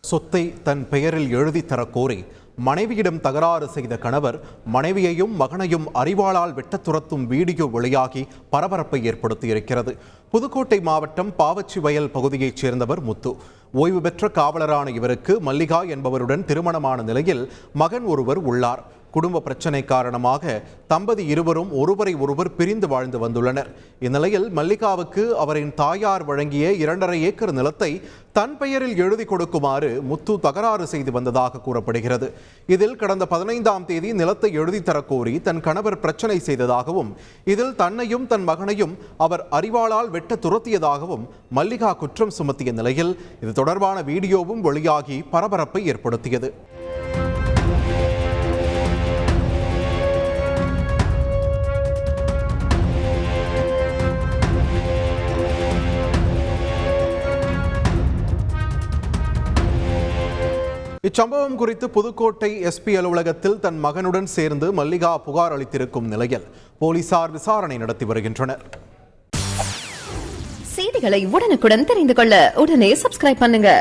சொத்தை தன் பெயரில் எழுதி தரக்கோரி மனைவியிடம் தகராறு செய்த கணவர் மனைவியையும் மகனையும் அரிவாளால் வெட்டத் துரத்தும் வீடியோ வெளியாகி பரபரப்பை ஏற்படுத்தியிருக்கிறது. புதுக்கோட்டை மாவட்டம் பாவச்சி வயல் பகுதியைச் சேர்ந்தவர் முத்து. ஓய்வு பெற்ற காவலரான இவருக்கு மல்லிகா என்பவருடன் திருமணமான நிலையில் மகன் ஒருவர் உள்ளார். குடும்ப பிரச்சனை காரணமாக தம்பதி இருவரும் ஒருவரை ஒருவர் பிரிந்து வாழ்ந்து வந்துள்ளனர். இந்நிலையில் மல்லிகாவுக்கு அவரின் தாயார் வழங்கிய 2.5 ஏக்கர் நிலத்தை தன் பெயரில் எழுதி கொடுக்குமாறு முத்து தகராறு செய்து வந்ததாக கூறப்படுகிறது. இதில் கடந்த 15ஆம் தேதி நிலத்தை எழுதி தரக்கோரி தன் கணவர் பிரச்சனை செய்ததாகவும் இதில் தன்னையும் தன் மகனையும் அவர் அரிவாளால் வெட்ட துரத்தியதாகவும் மல்லிகா குற்றம் சுமத்திய நிலையில் இது தொடர்பான வீடியோவும் வெளியாகி பரபரப்பை ஏற்படுத்தியது. இச்சம்பவம் குறித்து புதுக்கோட்டை எஸ்பி அலுவலகத்தில் தன் மகனுடன் சேர்ந்து மல்லிகா புகார் அளித்திருக்கும் நிலையில் போலீசார் விசாரணை நடத்தி வருகின்றனர். செய்திகளை உடனுக்குடன் தெரிந்து கொள்ள உடனே சப்ஸ்கிரைப் பண்ணுங்க.